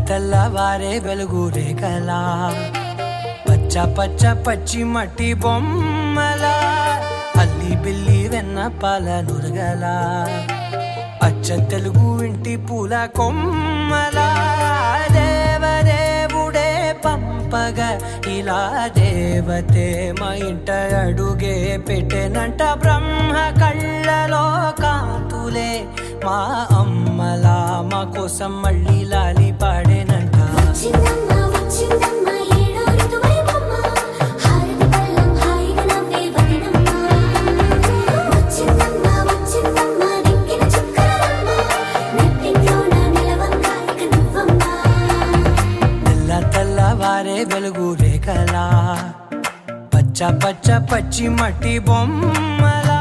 తెల్లవారే వెలుగు రేఖలా పచ్చ పచ్చ పచ్చి మట్టి బొమ్మల అల్లి బిల్లి వెన్న పాల నురగల అచ్చ తెలుగు ఇంటి పూల కొమ్మల దేవదేవుడే పంపగా ఇలా దేవతే మా ఇంట అడుగే పెట్టెనంట బ్రహ్మ కళ్ళలో కాంతులే మా అమ్మలా మా కోసం మళ్ళీ లాలి పాడేనంట. తెల్లవారే వెలుగు రేఖలా పచ్చ పచ్చ పచ్చి మట్టి బొమ్మల